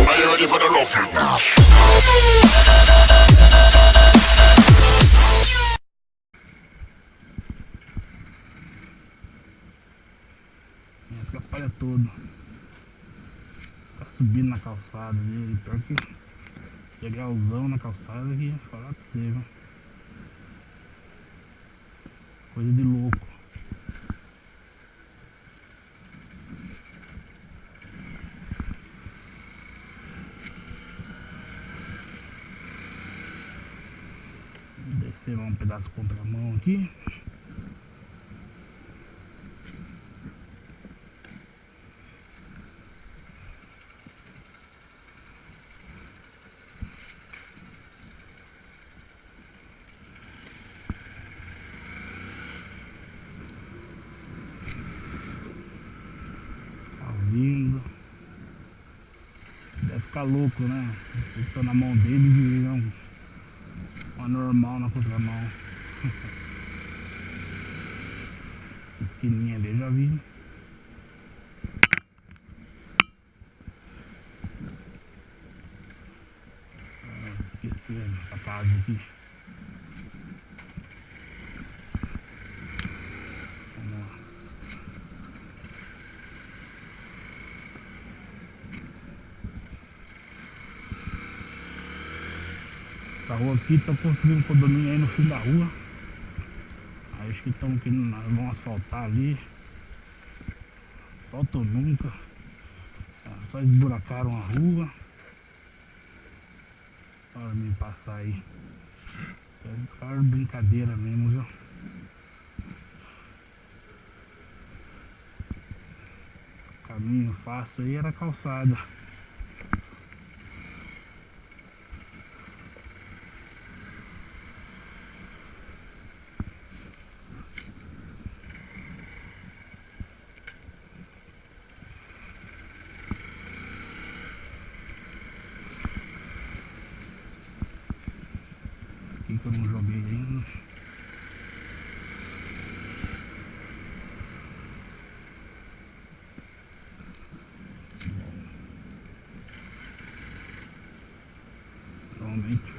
Are you ready for the rough hit now? Me atrapalha todo. Tá subindo na calçada ali. Pior que degrauzão na calçada aqui, falar pra você, viu? Coisa de louco. Descer lá um pedaço contramão aqui. Tá vindo. Deve ficar louco, né? Eu tô na mão deles e não. Uma normal na contramão. Esquininha ali eu já vi. Esqueci essa casa aqui. Vamos lá. Essa rua aqui tá construindo um condomínio aí no fim da rua. Aí acho que estão querendo, vão asfaltar ali. Asfaltam nunca. Só esburacaram a rua. Para me passar aí. Esses caras de brincadeira mesmo, viu? Caminho fácil aí era calçada. Aqui que eu não joguei ainda. Normalmente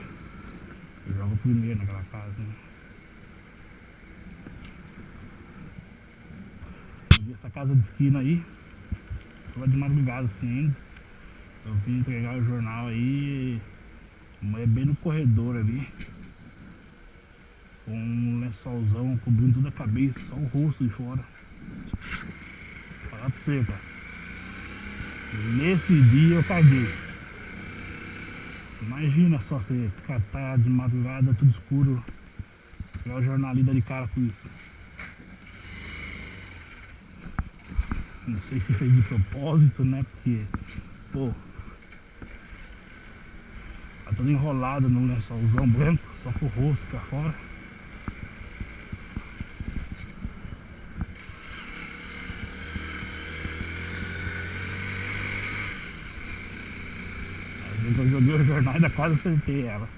eu jogo primeiro naquela casa, né? Eu vi essa casa de esquina aí. Tava de madrugada assim ainda. Eu vim entregar o jornal aí. É bem no corredor ali. Com um lençolzão cobrindo toda a cabeça, só o rosto de fora. Vou falar pra você, cara. Nesse dia eu caguei. Imagina só você catar de madrugada, tudo escuro. Pegar o jornal ali, dar de cara com isso. Não sei se fez de propósito, né? Porque, pô, tá todo enrolado no lençolzão branco, só com o rosto pra fora. Aí eu joguei o jornal e ainda quase acertei ela.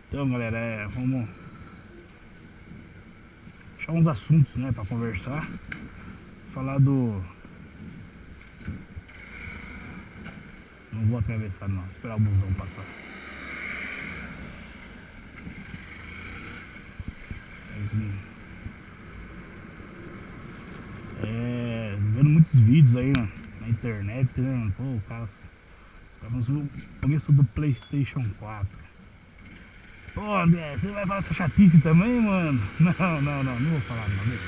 Então, galera, vamos achar uns assuntos, né, pra conversar. Falar do... Não vou atravessar não, esperar o busão passar. Vendo muitos vídeos aí na internet, né? Pô, o cara no começo do PlayStation 4. Pô, André, você vai falar essa chatice também, mano? Não vou falar não.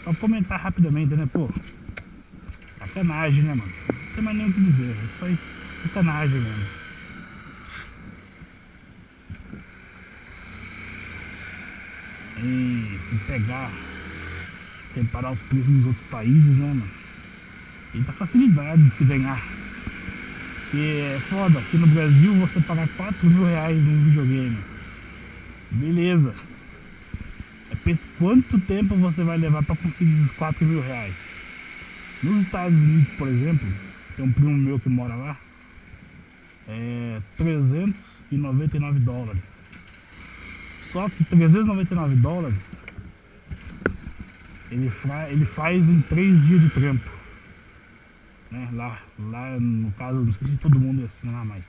Só comentar rapidamente, né, pô? Sacanagem, né, mano? Não tem mais nem o que dizer, é só sacanagem mesmo. E se pegar, comparar os preços dos outros países, né, mano? E da facilidade de se ganhar. Porque é foda, aqui no Brasil você pagar 4 mil reais num videogame. Beleza. Pensa quanto tempo você vai levar pra conseguir esses 4 mil reais. Nos Estados Unidos, por exemplo, tem um primo meu que mora lá. é $399. Só que $399 ele faz em 3 dias de trampo, né? Lá no caso, não sei se todo mundo é assim lá, mas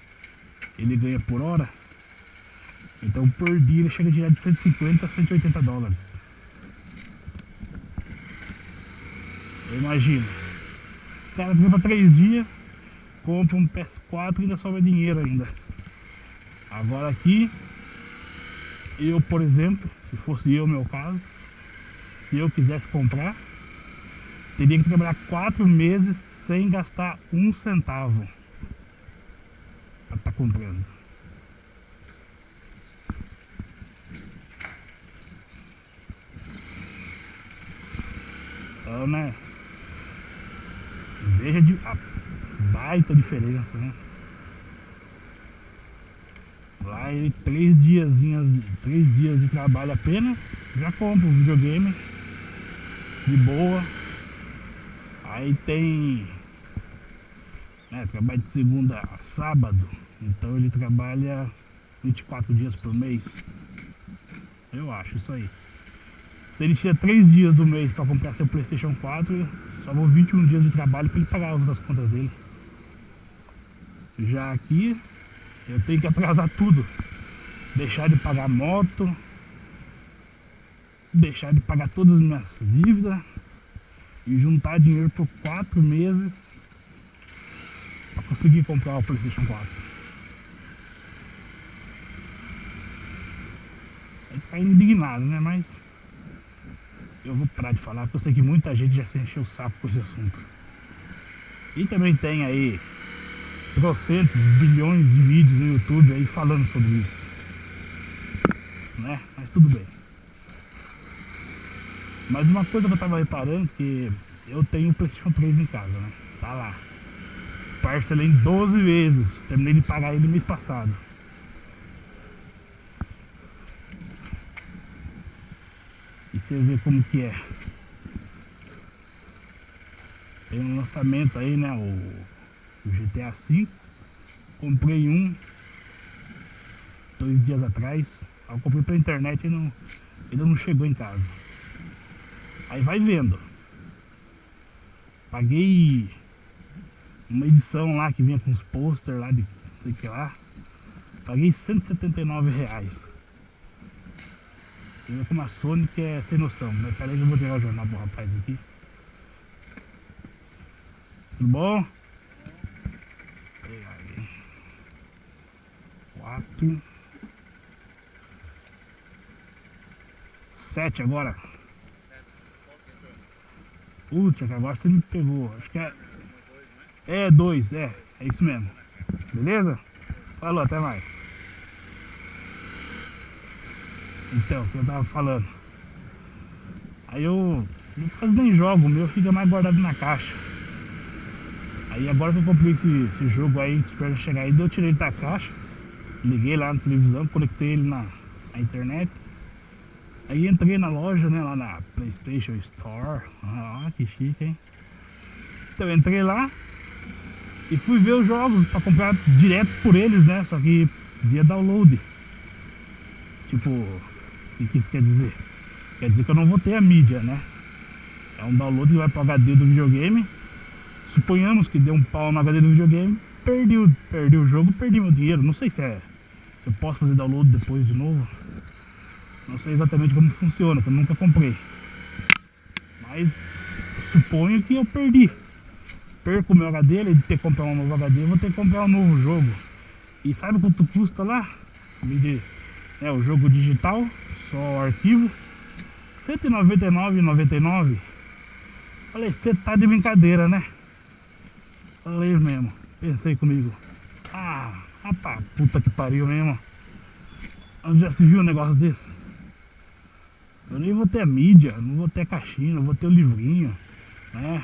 ele ganha por hora. Então por dia ele chega a tirar de $150 a $180. Imagina, o cara trampa 3 dias, compra um PS4 e ainda sobra dinheiro ainda. Agora aqui, eu, por exemplo, se fosse eu, meu caso, se eu quisesse comprar, teria que trabalhar 4 meses sem gastar um centavo pra estar comprando. Então, né, veja a baita diferença, né? Lá ele 3 dias de trabalho apenas, já compra um videogame de boa. Aí tem, né, trabalha de segunda a sábado, então ele trabalha 24 dias por mês. Eu acho isso aí. Se ele tinha 3 dias do mês para comprar seu PlayStation 4, só vão 21 dias de trabalho para ele pagar as outras contas dele. Já aqui eu tenho que atrasar tudo, deixar de pagar moto, deixar de pagar todas as minhas dívidas e juntar dinheiro por 4 meses para conseguir comprar o PlayStation 4. Aí tá indignado, né? Mas eu vou parar de falar, porque eu sei que muita gente já se encheu o saco com esse assunto. E também tem aí trocentos bilhões de vídeos no YouTube aí falando sobre isso, né? Mas tudo bem. Mas uma coisa que eu tava reparando, que eu tenho o PlayStation 3 em casa, né? Tá lá. Parcelei em 12 vezes. Terminei de pagar ele mês passado. E você vê como que é. Tem um lançamento aí, né? O GTA V. Comprei 2 dias atrás. Eu comprei pela internet e ainda não chegou em casa. Aí vai vendo. Paguei uma edição lá que vinha com os posters lá de não sei o que lá. Paguei R$179. Eu com uma Sony que é sem noção. Mas peraí que eu vou tirar o jornal pro rapaz aqui. Tudo bom? 4 7 agora. Puta, que agora você me pegou. Acho que é 2, é isso mesmo. Beleza? Falou, até mais. Então, o que eu tava falando. Aí eu quase nem jogo, o meu fica mais guardado na caixa. Aí agora que eu comprei esse jogo aí, espero chegar aí, eu tirei ele da caixa. Liguei lá na televisão, conectei ele na internet. Aí entrei na loja, né, lá na PlayStation Store. Ah, que chique, hein? Então eu entrei lá e fui ver os jogos pra comprar direto por eles, né? Só que via download. Tipo, o que isso quer dizer? Quer dizer que eu não vou ter a mídia, né? É um download que vai pro HD do videogame. Suponhamos que deu um pau no HD do videogame, perdi o jogo, perdi meu dinheiro. Não sei se eu posso fazer download depois de novo. Não sei exatamente como funciona, porque eu nunca comprei. Mas eu suponho que eu perdi. Perco o meu HD, além de ter que comprar um novo HD, eu vou ter que comprar um novo jogo. E sabe quanto custa lá? O jogo digital, só o arquivo, R$199,99. Falei, você tá de brincadeira, né? Falei mesmo, pensei comigo. Rapaz, puta que pariu mesmo. Onde já se viu um negócio desse? Eu nem vou ter a mídia, não vou ter a caixinha, não vou ter o livrinho, né?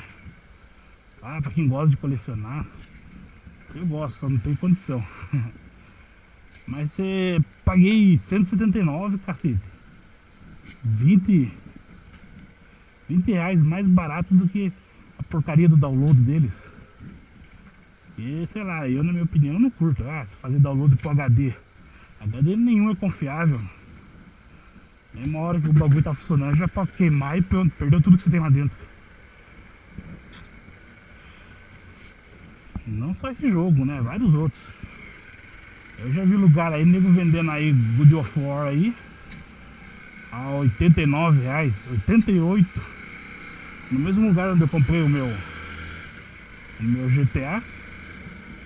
Pra quem gosta de colecionar. Eu gosto, só não tenho condição. Mas paguei R$179, cacete. 20 reais mais barato do que a porcaria do download deles. E sei lá, eu na minha opinião não curto. Fazer download pro HD. HD nenhum é confiável. Nem uma hora que o bagulho tá funcionando já pode queimar e pronto, perdeu tudo que você tem lá dentro. Não só esse jogo, né? Vários outros. Eu já vi lugar aí, nego vendendo aí God of War aí a R$ 89, 88. No mesmo lugar onde eu comprei o meu GTA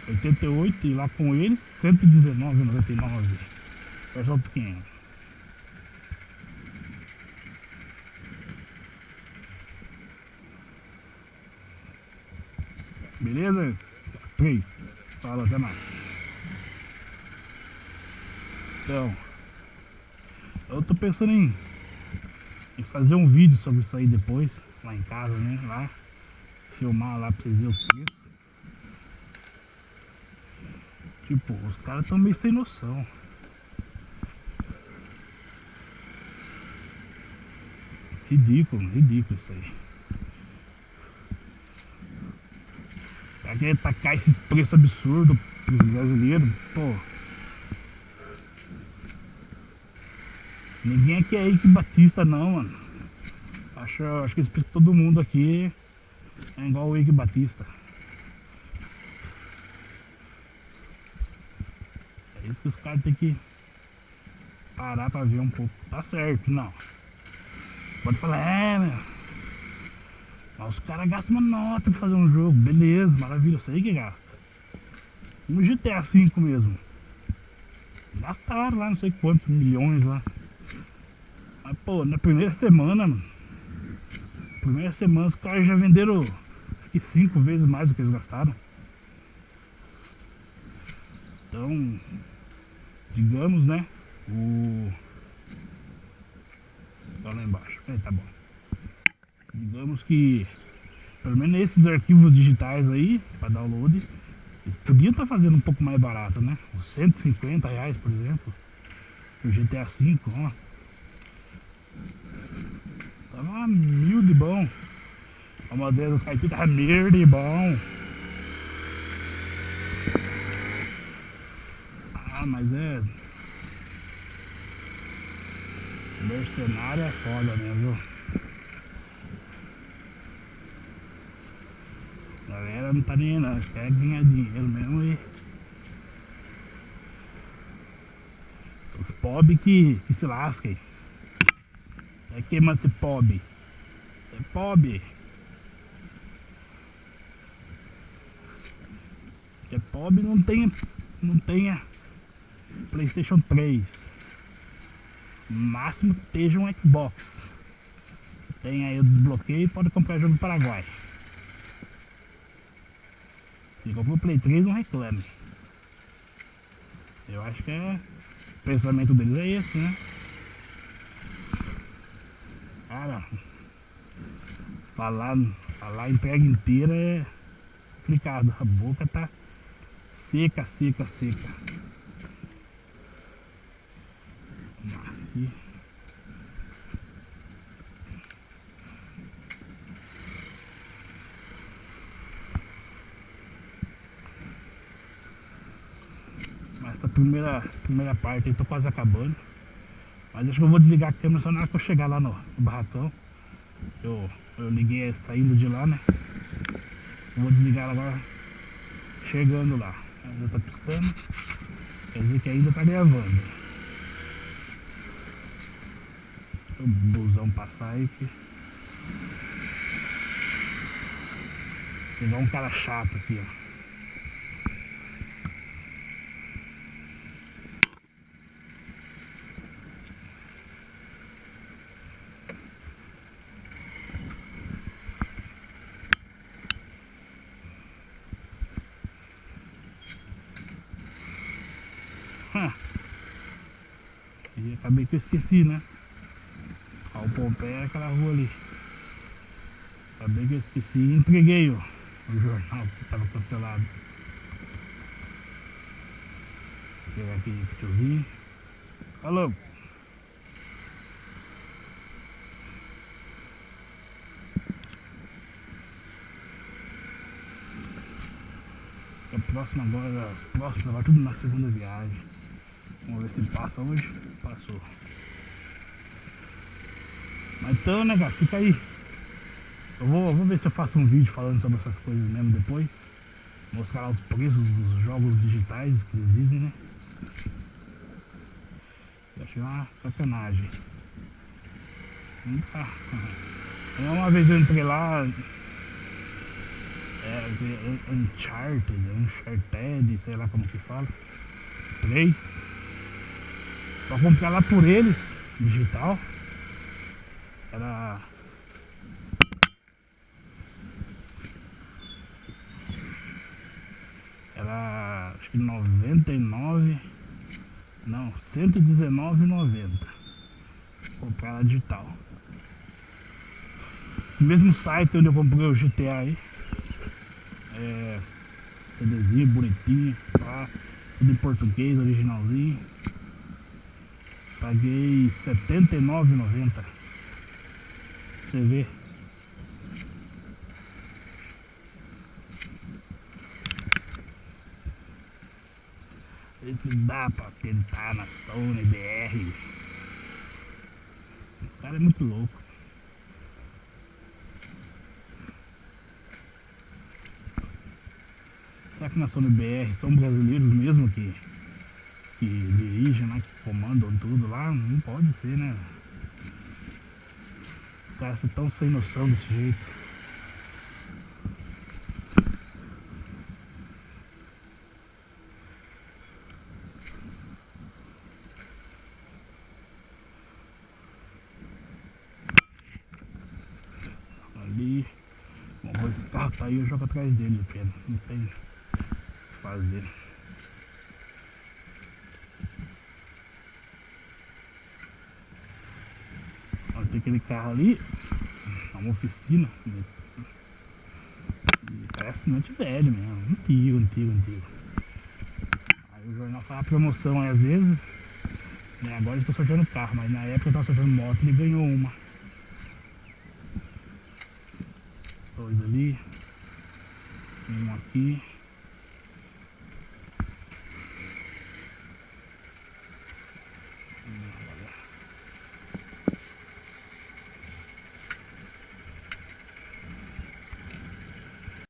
88 e lá com eles R$ 119,99. Versão pequena. Beleza? 3. Fala, até mais. Então, eu tô pensando em fazer um vídeo sobre isso aí depois, lá em casa, né? Lá, filmar lá pra vocês verem o preço. Tipo, os caras tão meio sem noção. Ridículo, ridículo isso aí. Pra que tacar esses preços absurdos pros brasileiros, pô. Ninguém aqui é Eike Batista não, mano. Acho que todo mundo aqui é igual o Eike Batista. É isso que os caras tem que parar pra ver um pouco. Tá certo, não. Pode falar, meu. Mas os caras gastam uma nota pra fazer um jogo. Beleza, maravilha, eu sei que gasta. No GTA V mesmo. Gastaram lá não sei quantos milhões lá. Mas pô, na primeira semana, mano. Primeira semana os caras já venderam acho que 5 vezes mais do que eles gastaram. Então, digamos, né? Tá lá embaixo. Tá bom. Digamos que pelo menos esses arquivos digitais aí para download, eles podiam estar fazendo um pouco mais barato, né? Uns R$ 150, por exemplo. O GTA V, ó. Tava 1.000 de bom. A madeira dos caipiras tava 1.000 de bom. Mas é. Mercenário é foda mesmo, viu? A galera não tá nem aí não, quer ganhar dinheiro mesmo e. Os pobres que se lasquem. É quem manda ser pobre. É pobre. Que é pobre não tenha PlayStation 3. Máximo esteja um Xbox. Tem aí o desbloqueio e pode comprar jogo do Paraguai. Se comprou o Play 3 não reclame. Eu acho que o pensamento deles é esse, né? Cara, falar a entrega inteira é complicado. A boca tá seca, seca, seca. Aqui. Mas essa primeira parte aí tô quase acabando. Mas acho que eu vou desligar a câmera só na hora que eu chegar lá no barracão. Eu liguei saindo de lá, né? Eu vou desligar ela agora chegando lá. Já tá piscando. Quer dizer que ainda tá gravando. Deixa o busão passar aí que. Pegar um cara chato aqui, ó. E acabei que eu esqueci, né? Ó, o Pompeia é aquela rua ali. Acabei que eu esqueci e entreguei o jornal que tava cancelado. Vou pegar aqui pro tiozinho. Falou! Daqui a próximo agora, os próximos agora tudo na segunda viagem. Vamos ver se passa hoje. Passou. Mas então, né, cara, fica aí. Eu vou ver se eu faço um vídeo falando sobre essas coisas mesmo depois. Mostrar os preços dos jogos digitais que eles dizem, né? Eu achei uma sacanagem. Uma vez eu entrei lá, Uncharted, sei lá como que fala, 3, pra comprar lá por eles, digital, era acho que 99, não, R$119,90, comprar lá digital. Esse mesmo site onde eu comprei o GTA aí, CDzinho, bonitinho, tá? Tudo em português, originalzinho. Paguei R$79,90. Você vê. Vê se dá pra tentar na Sony BR. Esse cara é muito louco. Será que na Sony BR são brasileiros mesmo que dirigem, né? Que comandam tudo lá? Não pode ser, né? Os caras são tão sem noção desse jeito. Ali. Bom, esse carro tá aí, eu jogo atrás dele, pena. Não tem o que fazer. Tem aquele carro ali, é uma oficina, parece muito velho mesmo, antigo. Aí o jornal fala promoção aí às vezes, né? Agora eles estão sorteando carro, mas na época eu tava sorteando moto e ele ganhou uma. Dois ali, um aqui.